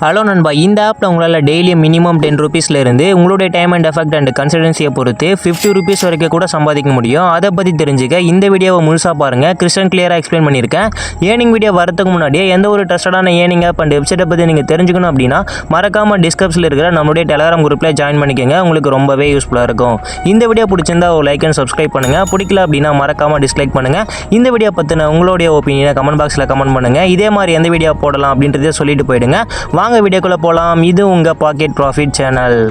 Hello நண்பா, இந்த ஆப்பில் உங்களால் டெய்லி மினிமம் 10 ரூபீஸ்லேருந்து உங்களுடைய டைம் அண்ட் எஃபெக்ட் அண்ட் கன்சிஸ்டன்சியை பொறுத்து 50 ரூபீஸ் வரைக்கும் கூட சம்பாதிக்க முடியும். அதை பற்றி தெரிஞ்சுக்க இந்த வீடியோவை முழுசாக பாருங்கள். கிறிஸ்டன் கிளியராக எக்ஸ்பிளைன் பண்ணியிருக்கேன். ஏர்னிங் வீடியோ வரதுக்கு முன்னாடியே எந்த ஒரு ட்ரஸ்டடான ஏர்னிங் ஆப் அண்ட் வெப்சைட்டை பற்றி நீங்கள் தெரிஞ்சுக்கணும் அப்படின்னா மறக்காமல் டிஸ்கிரிப்ஷனில் இருக்கிற நம்மளுடைய டெலிகிராம் குரூப்பில் ஜாயின் பண்ணிக்கோங்க. உங்களுக்கு ரொம்பவே யூஸ்ஃபுல்லாக இருக்கும். இந்த வீடியோ பிடிச்சிருந்தா ஒரு லைக் அண்ட் சப்ஸ்கிரைப் பண்ணுங்கள். பிடிக்கல அப்படின்னா மறக்காமல் டிஸ்லைக் பண்ணுங்கள். இந்த வீடியோ பற்றின உங்களுடைய ஒப்பீனியனை கமெண்ட் பாக்ஸில் கமெண்ட் பண்ணுங்கள். இதே மாதிரி எந்த வீடியோ போடலாம் அப்படின்றத சொல்லிட்டு போயிடுங்க. வாங்க வீடியோக்குள்ள போலாம். இது உங்க பாக்கெட் ப்ராஃபிட் சேனல்.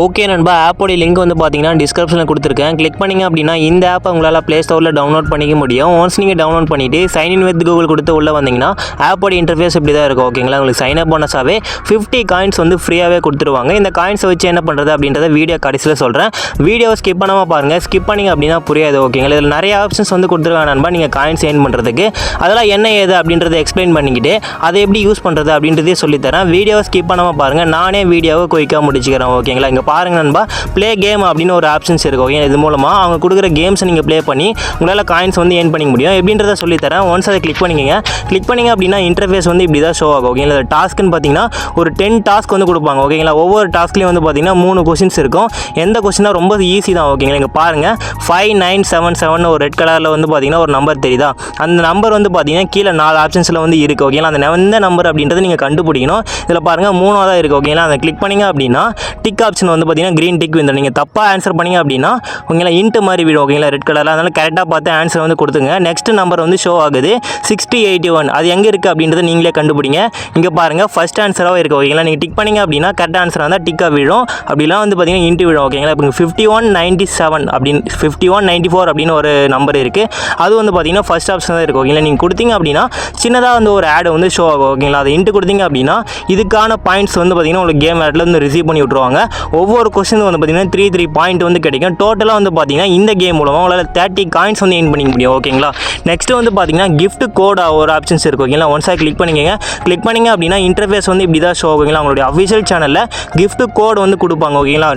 ஓகே நண்பா, ஆப்போடைய லிங்க் வந்து பார்த்தீங்கன்னா டிஸ்கிரிப்ஷனில் கொடுத்துருக்கேன். கிளிக் பண்ணிங்க அப்படின்னா இந்த ஆப்பை உங்களால் ப்ளே ஸ்டோரில் டவுன்லோட் பண்ணிக்க முடியும். ஒன்ஸ் நீங்கள் டவுன்லோட் பண்ணிவிட்டு சைன்இன் வித் கூகுள் கொடுத்து உள்ளே வந்தீங்கன்னா ஆப்போடைய இன்டர்ஃபேஸ் இப்படி தான் இருக்கும். ஓகேங்களா, உங்களுக்கு சைன் அப் போனஸாகவே 50 காயின்ஸ் வந்து ஃப்ரீயாகவே கொடுத்துருவாங்க. இந்த காயின்ஸை வச்சு என்ன பண்ணுறது அப்படின்றத வீடியோ கடைசியில் சொல்கிறேன். வீடியோவை ஸ்கிப் பண்ணாமல் பாருங்கள். ஸ்கிப் பண்ணிங்க அப்படின்னா புரியாது. ஓகேங்களா, இதில் நிறைய ஆப்ஷன்ஸ் வந்து கொடுத்துருக்காங்க நண்பா. நீங்கள் காயின்ஸ் ஏர்ன் பண்ணுறதுக்கு அதெல்லாம் என்ன ஏது அப்படின்றத எக்ஸ்பிளைன் பண்ணிக்கிட்டு அதை எப்படி யூஸ் பண்ணுறது அப்படின்றதே சொல்லித்தரேன். வீடியோவை ஸ்கிப் பண்ணாமல் பாருங்கள். நானே வீடியோவை குயிக்காக முடிச்சுக்கிறேன். ஓகேங்களா, இங்கே பாருங்க நண்பா, ப்ளே கேம் அப்படின்னு ஒரு ஆப்ஷன்ஸ் இருக்கும். ஓகே, இது மூலமாக அவங்க கொடுக்குற கேம்ஸை நீங்கள் ப்ளே பண்ணி உங்களால் காயின்ஸ் வந்து ஏர்ன் பண்ணிக்க முடியும். எப்படின்றத சொல்லித்தரேன். ஒன்ஸ் அதை கிளிக் பண்ணிக்கங்க. கிளிக் பண்ணிங்க அப்படின்னா இன்டர்ஃபேஸ் வந்து இப்படி தான் ஷோ ஆகும். ஓகேங்களா, டாஸ்க்குன்னு பார்த்தீங்கன்னா ஒரு 10 டாஸ்க் வந்து கொடுப்பாங்க. ஓகேங்களா, ஒவ்வொரு டாஸ்க்லேயும் வந்து பார்த்தீங்கன்னா 3 கொஸ்டின்ஸ் இருக்கும். எந்த கொஸ்டினாக ரொம்ப ஈஸி தான். ஓகேங்களா, இங்கே பாருங்கள் 5977 ஒரு ரெட் கலரில் வந்து பார்த்தீங்கன்னா ஒரு நம்பர் தெரியுதா? அந்த நம்பர் வந்து பார்த்தீங்கன்னா கீழே 4 ஆப்ஷன்ஸில் வந்து இருக்குது. ஓகேங்களா, அந்த எந்த நம்பர் அப்படின்றத நீங்கள் கண்டுபிடிக்கணும். இதில் பாருங்கள் 3ஆக இருக்குது. ஓகேங்களா, அதை கிளிக் பண்ணிங்க அப்படின்னா டிக் ஆப்ஷன் வந்து பார்த்தீங்கன்னா க்ரீன் டிக் வந்து நீங்கள் தப்பாக ஆன்சர் பண்ணிங்க அப்படின்னா உங்களை இன்ட்டு மாதிரி விடும். ஓகேங்களா, ரெட் கலரில். அதனால் கரெக்டாக பார்த்து ஆன்சர் வந்து கொடுத்துங்க. நெக்ஸ்ட் நம்பர் வந்து ஷோ ஆகுது 6081. அது எங்கே இருக்குது அப்படின்றத நீங்களே கண்டுபிடிங்க. இங்கே பாருங்கள் ஃபஸ்ட் ஆன்சராக இருக்குது. ஓகேங்களா, நீங்கள் டிக் பண்ணிங்க அப்படின்னா கரெக்டாக ஆன்சராக இருந்தால் டிக்காக விழும். அப்படிலாம் வந்து பார்த்தீங்கன்னா இன்ட்டு விழும். ஓகேங்களா, இப்போ 5197 அப்படின்னு 5194 அப்படின்னு ஒரு நம்பர் இருக்குது. அது வந்து பார்த்தீங்கன்னா ஃபஸ்ட் ஆப்ஷன் தான் இருக்குது. ஓகேங்களா, நீங்கள் கொடுத்தீங்க அப்படின்னா சின்னதாக வந்து ஒரு ஆடு வந்து ஷோ ஆகும். ஓகேங்களா, அதை இன்ட்டு கொடுத்தீங்க அப்படின்னா இதுக்கான பாயிண்ட்ஸ் வந்து பார்த்தீங்கன்னா உங்களுக்கு கேம் ஆட்டில் வந்து ரிசீவ் பண்ணி விட்ருவாங்க. ஒவ்வொரு கொஸ்டின் வந்து பார்த்தீங்கன்னா 3 பாயிண்ட் வந்து கிடைக்கும். டோட்டலாக வந்து பார்த்தீங்கன்னா இந்த கேம் மூலமாக உங்களால் 30 காயின்ஸ் வந்து ஏர்ன் பண்ணிக்க முடியும். ஓகேங்களா, நெக்ஸ்ட் வந்து பார்த்தீங்கன்னா கிஃப்ட் கோட் ஒரு ஆப்ஷன்ஸ் இருக்குது. ஓகேங்களா, ஒன்ஸாக கிளிக் பண்ணிக்கங்க. கிளிக் பண்ணிங்க அப்படின்னா இன்டர்ஃபேஸ் வந்து இப்படி தான் ஷோ ஆகுங்களா. உங்களுடைய அஃபிஷியல் சேனலில் கிஃப்ட் கோட் வந்து கொடுப்பாங்க. ஓகேங்களா,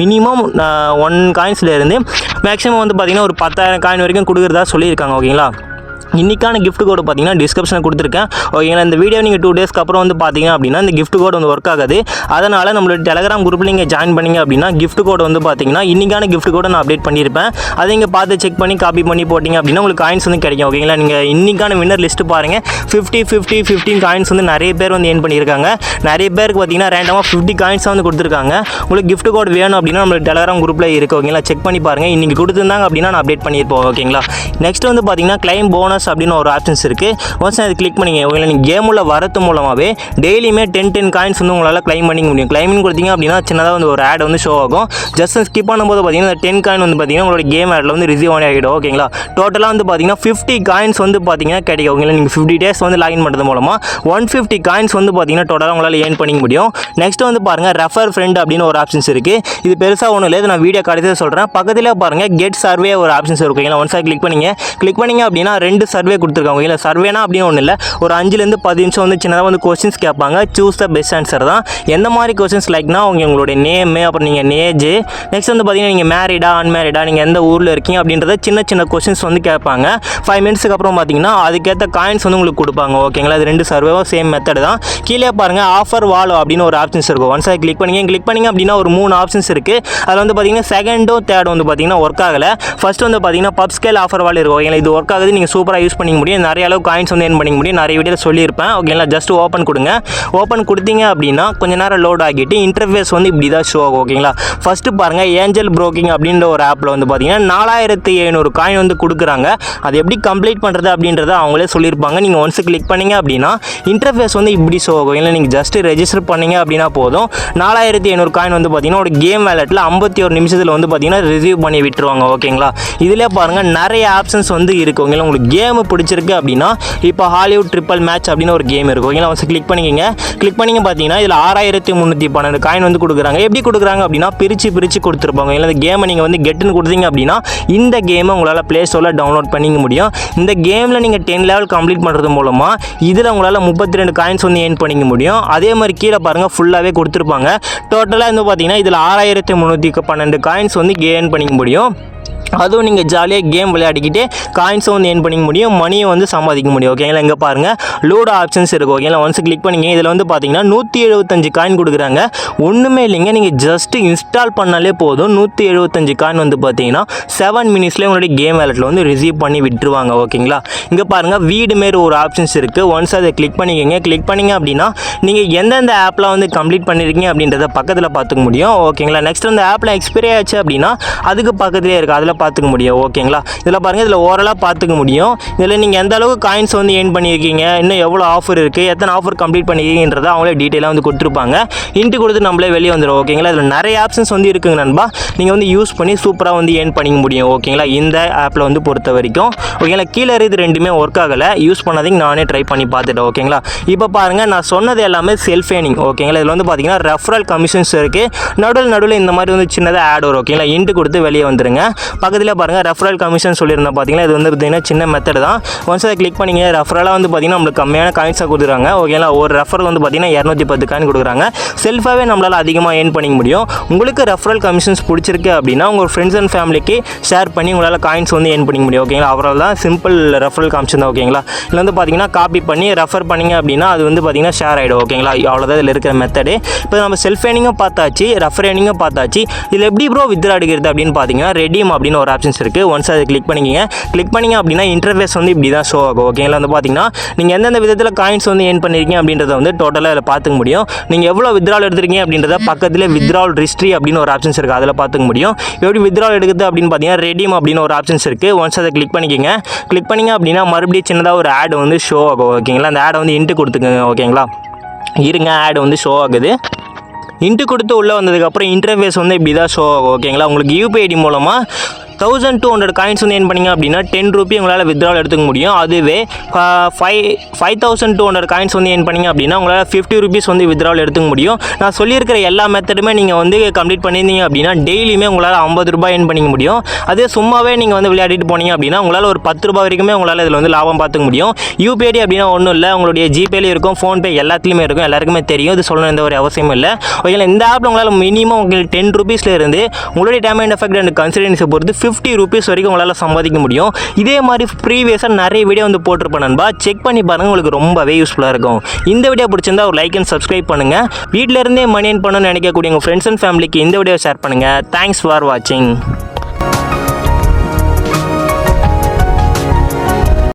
மினிமம் 1 காயின்ஸ்லேருந்து மேக்ஸிமம் வந்து பார்த்தீங்கன்னா ஒரு 10,000 காயின் வரைக்கும் கொடுக்குறதா சொல்லியிருக்காங்க. ஓகேங்களா, இன்றைக்கான கிஃப்ட் கோடு பார்த்தீங்கன்னா டிஸ்கிரிப்ஷனில் கொடுத்துருக்கேன். ஓகேங்களா, இந்த வீடியோ நீங்கள் 2 டேஸ்க்கு அப்புறம் வந்து பார்த்தீங்க அப்படின்னா இந்த கிஃப்ட் கோடு வந்து ஒர்க் ஆகாது. அதனால் நம்மளோட டெலிகிராம் குரூப்பில் நீங்கள் ஜாயின் பண்ணிங்க அப்படின்னா கிஃப்ட் கோடு வந்து பார்த்தீங்கன்னா இன்றைக்கான கிஃப்ட் கோடை நான் அப்டேட் பண்ணியிருப்பேன். அதை நீங்கள் பார்த்து செக் பண்ணி காப்பி பண்ணி போட்டிங்க அப்படின்னா உங்களுக்கு காயின்ஸ் வந்து கிடைக்கும். ஓகேங்களா, நீங்கள் இன்றைக்கான வின்னர் லிஸ்ட்டு பாருங்கள். 15 காயின்ஸ் வந்து நிறைய பேர் வந்து ஏர்ன் பண்ணியிருக்காங்க. நிறைய பேருக்கு பார்த்தீங்கன்னா ரேண்டமாக 50 காயின்ஸ் வந்து கொடுத்துருக்காங்க. உங்களுக்கு கிஃப்ட் கோடு வேணும் அப்படின்னா நம்மளோட டெலிகிராம் குரூப்பில் இருக்குது. ஓகேங்களா, செக் பண்ணி பாருங்கள். இன்றைக்கி கொடுத்துருந்தாங்க அப்படின்னா நான் அப்டேட் பண்ணியிருப்போம். ஓகேங்களா, நெக்ஸ்ட் வந்து பார்த்தீங்கன்னா கிளைம் போனஸ் அப்படின்னு ஒரு ஆப்ஷன்ஸ் இருக்குது. ஒன்ஸ் அதை கிளிக் பண்ணிங்க. ஓகேங்களா, நீங்கள் கேம் உள்ள வரது மூலமாகவே டெய்லியுமே 10 காயின்ஸ் வந்து உங்களால் கிளைம் பண்ணிக்க முடியும். கிளைமிங் கொடுத்தீங்க அப்படின்னா சின்னதாக வந்து ஒரு ஆட் வந்து ஷோ ஆகும். ஜஸ்ட் ஸ்கிப் பண்ணும்போது பார்த்தீங்கன்னா 10 காயின் வந்து பார்த்தீங்கன்னா உங்களோட கேம் ஆடில் வந்து ரிசீவ் ஆகிடும். ஓகேங்களா, டோட்டலாக வந்து பார்த்தீங்கன்னா 50 காயின்ஸ் வந்து பார்த்தீங்கன்னா கிடைக்கும். ஓகேங்களா, நீங்கள் 50 டேஸ் வந்து லாகின் பண்ணுறது மூலமாக 150 காயின்ஸ் வந்து பார்த்தீங்கன்னா டோட்டலாக உங்களால் ஏர்ன் பண்ணிக்க முடியும். நெக்ஸ்ட் வந்து பாருங்கள் ரெஃபர் ஃப்ரெண்ட் அப்படின்னு ஒரு ஆப்ஷன்ஸ் இருக்குது. இது பெருசாக ஒன்றும் இல்லை, நான் வீடியோ கடைசியாக சொல்கிறேன். பக்கத்தில் பாருங்கள் கெட் சர்வே ஒரு ஆப்ஷன்ஸ் இருக்கும். ஓகேங்களா, ஒன்ஸாக கிளிக் பண்ணிங்க அப்படின்னா 2 சர்வே கொடுத்துருக்காங்க. ஓகேங்களா, சர்வேனா அப்படின்னு ஒன்றும் இல்லை, ஒரு 5லேருந்து 10 நிமிஷம் வந்து சின்னதாக வந்து கொஸ்டின்ஸ் கேட்பாங்க. சூஸ் த பெஸ்ட் ஆன்சர் தான். எந்த மாதிரி கொஸ்டின்ஸ் லைக்னா உங்களுடைய நேமு, அப்புறம் நீங்கள் ஏஜ், நெக்ஸ்ட் வந்து பார்த்தீங்கன்னா நீங்கள் மேரிடா அன்மேரிடா, நீங்கள் எந்த ஊரில் இருக்கீங்க அப்படின்றத சின்ன கொஸ்டின்ஸ் வந்து கேட்பாங்க. 5 மினிட்ஸ்க்கு அப்புறம் பார்த்தீங்கன்னா அதுக்கேற்ற காயின்ஸ் வந்து உங்களுக்கு கொடுப்பாங்க. ஓகேங்களா, அது 2 சர்வேவும் சேம் மெத்தட் தான். கீழே பாருங்கள் ஆஃபர் வால் அப்படின்னு ஒரு ஆப்ஷன்ஸ் இருக்கும். ஒன்ஸ் அதை கிளிக் பண்ணிங்க அப்படின்னா ஒரு 3 ஆப்ஷன்ஸ் இருக்குது. அதில் வந்து பார்த்தீங்கன்னா செகண்டும் தேர்டும் வந்து பார்த்தீங்கன்னா ஒர்க் ஆகலை. ஃபர்ஸ்ட் வந்து பார்த்தீங்கன்னா பப் ஸ்கேல் ஆஃபர் வால் இருக்கும். ஓகேங்களா, இது ஒர்க் ஆகுது. நீங்கள் சூப்பராக யூஸ் பண்ணிக்க முடியும். நிறைய அளவு காயின்ஸ் வந்து ஏர்ன் பண்ணிக்க முடியும். நிறைய வீடியோவில் சொல்லியிருப்பேன். ஓகேங்களா, ஜஸ்ட் ஓப்பன் கொடுங்க. ஓப்பன் கொடுத்தீங்க அப்படின்னா கொஞ்ச நேரம் லோட் ஆகிட்டு இன்டர்ஃபேஸ் வந்து இப்படி தான் ஷோ ஆகும். ஓகேங்களா, ஃபஸ்ட்டு பாருங்கள் ஏஞ்சல் ப்ரோக்கிங் அப்படின்ற ஒரு ஆப்பில் வந்து பார்த்தீங்கன்னா 4700 காயின் வந்து கொடுக்குறாங்க. அது எப்படி கம்ப்ளீட் பண்ணுறது அப்படின்றத அவங்களே சொல்லியிருப்பாங்க. நீங்கள் ஒன்ஸ் கிளிக் பண்ணிங்க அப்படின்னா இன்டர்ஃபேஸ் வந்து இப்படி ஷோ ஆகும். இல்லை நீங்கள் ஜஸ்ட் ரெஜிஸ்டர் பண்ணிங்க அப்படின்னா போதும். 4700 காயின் வந்து பார்த்தீங்கன்னா ஒரு கேம் வேலெட்டில் 51 நிமிஷத்தில் வந்து பார்த்தீங்கன்னா ரிசீவ் பண்ணி விட்டுருவாங்க. ஓகேங்களா, இதிலே பாருங்கள் நிறைய ஆப்ஷன்ஸ் வந்து இருக்குது. ஓகேங்களா, உங்களுக்கு கேமு பிடிச்சிருக்கு அப்படின்னா இப்போ ஹாலிவுட் ட்ரிபிள் மேட்ச் அப்படின்னு ஒரு கேம் இருக்கும். ஓகேங்களா, வந்து கிளிக் பண்ணிங்க பார்த்தீங்கன்னா இதில் 6312 காயின் வந்து கொடுக்குறாங்க. எப்படி கொடுக்குறாங்க அப்படின்னா பிரித்து கொடுத்துருப்பாங்க. இல்லை இந்த கேமை நீங்கள் வந்து கெட்டுன்னு கொடுத்தீங்க அப்படின்னா இந்த கேமை உங்களால் ப்ளே ஸ்டோரில் டவுன்லோட் பண்ணிக்க முடியும். இந்த கேமில் நீங்கள் 10 லெவல் கம்ப்ளீட் பண்ணுறது மூலமாக இதில் உங்களால் 32 காயின்ஸ் வந்து ஏர்ன் பண்ணிக்க முடியும். அதே மாதிரி கீழே பாருங்கள் ஃபுல்லாகவே கொடுத்துருப்பாங்க. டோட்டலாக வந்து பார்த்தீங்கன்னா இதில் 6312 காயின்ஸ் வந்து ஏர்ன் பண்ணிக்க முடியும். அதுவும் நீங்கள் ஜாலியாக கேம் விளையாடிக்கிட்டே காயின்ஸை வந்து ஏர்ன் பண்ணிக்க முடியும், மணியை வந்து சம்பாதிக்க முடியும். ஓகேங்களா, இங்கே பாருங்கள் லோடு ஆப்ஷன்ஸ் இருக்குது. ஓகேங்களா, ஒன்ஸ் கிளிக் பண்ணிங்க. இதில் வந்து பார்த்தீங்கன்னா 175 காயின் கொடுக்குறாங்க. ஒன்றுமே இல்லைங்க, நீங்கள் ஜஸ்ட் இன்ஸ்டால் பண்ணாலே போதும். 175 காயின் வந்து பார்த்தீங்கன்னா 7 மினிட்ஸ்லேயே உங்களுடைய கேம் வேலெட்டில் வந்து ரிசீவ் பண்ணி விட்டுருவாங்க. ஓகேங்களா, இங்கே பாருங்கள் வீடு மாரி ஒரு ஆப்ஷன்ஸ் இருக்குது. ஒன்ஸ் அதை கிளிக் பண்ணிக்கங்க. கிளிக் பண்ணிங்க அப்படின்னா நீங்கள் எந்தெந்த ஆப்லாம் வந்து கம்ப்ளீட் பண்ணியிருக்கீங்க அப்படின்றத பக்கத்தில் பார்த்துக்க முடியும். ஓகேங்களா, நெக்ஸ்ட் அந்த ஆப்பில் எக்ஸ்பைரி ஆச்சு அப்படின்னா அதுக்கு பக்கத்துலேயே இருக்குது, அதில் பார்த்துக்க முடியும். ஓகேங்களா, இதில் பாருங்கள், இதில் ஓவராலாக பார்த்துக்க முடியும். இதில் நீங்கள் எந்த அளவுக்கு காயின்ஸ் வந்து ஏர்ன் பண்ணியிருக்கீங்க, இன்னும் எவ்வளோ ஆஃபர் இருக்குது, எத்தனை ஆஃபர் கம்ப்ளீட் பண்ணியிருக்கீங்கன்றதை அவங்களே டீட்டெயிலாக வந்து கொடுத்துருப்பாங்க. இன்ட்டு கொடுத்து நம்மளே வெளியே வந்துடும். ஓகேங்களா, இதில் நிறைய ஆப்ஷன்ஸ் வந்து இருக்குங்க நண்பா. நீங்கள் வந்து யூஸ் பண்ணி சூப்பராக வந்து ஏர்ன் பண்ணிக்க முடியும். ஓகேங்களா, இந்த ஆப்பில் வந்து பொறுத்த வரைக்கும். ஓகேங்களா, கீழே இருக்குது ரெண்டுமே ஒர்க் ஆகலை, யூஸ் பண்ணாதீங்க, நானே ட்ரை பண்ணி பார்த்துட்டேன். ஓகேங்களா, இப்போ பாருங்கள் நான் சொன்னது எல்லாமே செல்ஃப் ஏர்னிங். ஓகேங்களா, இதில் வந்து பார்த்தீங்கன்னா ரெஃபரல் கமிஷன்ஸ் இருக்குது. நடுவில் இந்த மாதிரி வந்து சின்னதாக ஆட் வரும். ஓகேங்களா, இன்ட்டு கொடுத்து வெளியே வந்துருங்க. பக்கத்தில் பாருங்கள் ரெஃபரல் கமிஷன் சொல்லியிருந்தேன் பார்த்தீங்களா, இது வந்து பார்த்தீங்கன்னா சின்ன மெத்தட் தான். ஒன்ஸ் அதை கிளிக் பண்ணிங்க. ரெஃபரலாக வந்து பார்த்தீங்கன்னா நம்மளுக்கு கம்மியான காயின்ஸாக கொடுக்குறாங்க. ஓகேங்களா, ஒரு ரெஃபரல் வந்து பார்த்தீங்கன்னா 210 காயின் கொடுக்குறாங்க. செல்ஃபாகவே நம்மளால் அதிகமாக ஏர்ன் பண்ணிக்க முடியும். உங்களுக்கு ரெஃபரல் கமிஷன்ஸ் பிடிச்சிருக்கு அப்படின்னா உங்கள் ஃப்ரெண்ட்ஸ் அண்ட் ஃபேமிலிக்கு ஷேர் பண்ணி உங்களால் காயின்ஸ் வந்து ஏர்ன் பண்ணிக்க முடியும். ஓகேங்களா, அவரால் தான் சிம்பிள் ரெஃபரல் கமிஷன் தான். ஓகேங்களா, இதில் வந்து பார்த்தீங்கன்னா காப்பி பண்ணி ரெஃபர் பண்ணிங்க அப்படின்னா அது வந்து பார்த்தீங்கன்னா ஷேர் ஆகிடும். ஓகேங்களா, அவ்வளோதான் இதில் இருக்கிற மெத்தடு. இப்போ நம்ம செல்ஃப் ஏர்னிங்கும் பார்த்தாச்சு, ரெஃபர் ஏர்னிங்கும் பார்த்தாச்சு. இதில் எப்படி ப்ரோ வித்ரா எடுக்கிறது அப்படின்னு பார்த்தீங்கன்னா ரெடீம் அப்படின்னு ஒரு ஆப்ஷன்ஸ் இருக்குது. ஒன்ஸ் அதை கிளிக் பண்ணிக்கிங்க. கிளிக் பண்ணிங்க அப்படின்னா இன்டர்ஃபேஸ் வந்து இப்படி தான் ஷோ ஆகும். ஓகேங்களா, வந்து பார்த்தீங்கன்னா நீங்கள் எந்தெந்த விதத்தில் காயின்ஸ் வந்து ஏர்ன் பண்ணியிருக்கீங்க அப்படின்றத வந்து டோட்டலாக இதில் பார்த்துக்க முடியும். நீங்கள் எவ்வளோ வித்ரால் எடுத்துருக்கீங்க அப்படின்றத பக்கத்தில் வித்ரால் ஹிஸ்ட்ரி அப்படின்னு ஒரு ஆப்ஷன்ஸ் இருக்குது, அதில் பார்த்துக்க முடியும். எப்படி வித்ரால் எடுக்குது அப்படின்னு பார்த்தீங்கன்னா ரெடீம் அப்படின்னு ஒரு ஆப்ஷன்ஸ் இருக்குது. ஒன்ஸ் அதை கிளிக் பண்ணிக்கிங்க. கிளிக் பண்ணிங்க அப்படின்னா மறுபடியும் சின்னதாக ஒரு ஆட் வந்து ஷோ ஆகும். ஓகேங்களா, அந்த ஆடை வந்து இன்ட்டு கொடுத்துக்கோங்க. ஓகேங்களா, இருங்க, ஆட் வந்து ஷோ ஆகுது. இன்ட்டு கொடுத்து உள்ளே வந்ததுக்கப்புறம் இன்டர்ஃபேஸ் வந்து இப்படி தான் ஷோ ஆகும். ஓகேங்களா, உங்களுக்கு யூபிஐ ஐடி மூலமாக 1200 காயின்ஸ் வந்து ஏர்ன் பண்ணிங்க அப்படின்னா 10 ரூபி உங்களால் வித்ட்ரால் எடுத்துக்க முடியும். அதுவே 5200 காயின்ஸ் வந்து ஏர்ன் பண்ணிங்க அப்படின்னா உங்களால் 50 ருபீஸ் வந்து வித்ட்ரால் எடுத்துக்க முடியும். நான் சொல்லியிருக்கிற எல்லா மெத்தடுமே நீங்கள் வந்து கம்ப்ளீட் பண்ணியிருந்தீங்க அப்படின்னா டெய்லியுமே உங்களால் 50 ரூபாய் ஏர்ன் பண்ணிக்க முடியும். அதே சும்மாவே நீங்கள் வந்து விளையாடிட்டு போனீங்க அப்படின்னா உங்களால் ஒரு 10 ரூபாய் வரைக்குமே உங்களால் இதில் வந்து லாபம் பார்த்துக்க முடியும். யூபிஐடி அப்படின்னா ஒன்றும் இல்லை, உங்களுடைய ஜிபேலையும் இருக்கும், ஃபோன்பே எல்லாத்துலேயுமே இருக்கும், எல்லாருக்குமே தெரியும். இது சொல்லணும் எந்த ஒரு அவசியமும் இல்லை. ஓகே, இந்த ஆப்பில் உங்களால் மினிமம் உங்களுக்கு 10 ருபீஸில் இருந்து உங்களுடைய டேம் அண்ட் எஃபெக்ட் அண்ட் கன்சிடன்ஸை பொறுத்து 50 ருபீஸ் வரைக்கும் உங்களால் சம்பாதிக்க முடியும். இதே மாதிரி ப்ரீவியஸாக நிறைய வீடியோ வந்து போட்டிருப்பேன் நண்பா, செக் பண்ணி பாருங்கள், உங்களுக்கு ரொம்பவே யூஸ்ஃபுல்லாக இருக்கும். இந்த வீடியோ பிடிச்சிருந்தா ஒரு லைக் அண்ட் சப்ஸ்கிரைப் பண்ணுங்கள். வீட்டில் இருந்தே மணி ஏர்ன் பண்ணணும்னு நினைக்கக்கூடிய உங்கள் ஃப்ரெண்ட்ஸ் அண்ட் ஃபேமிலிக்கு இந்த வீடியோ ஷேர் பண்ணுங்கள். தேங்க்ஸ் ஃபார் வாட்சிங்.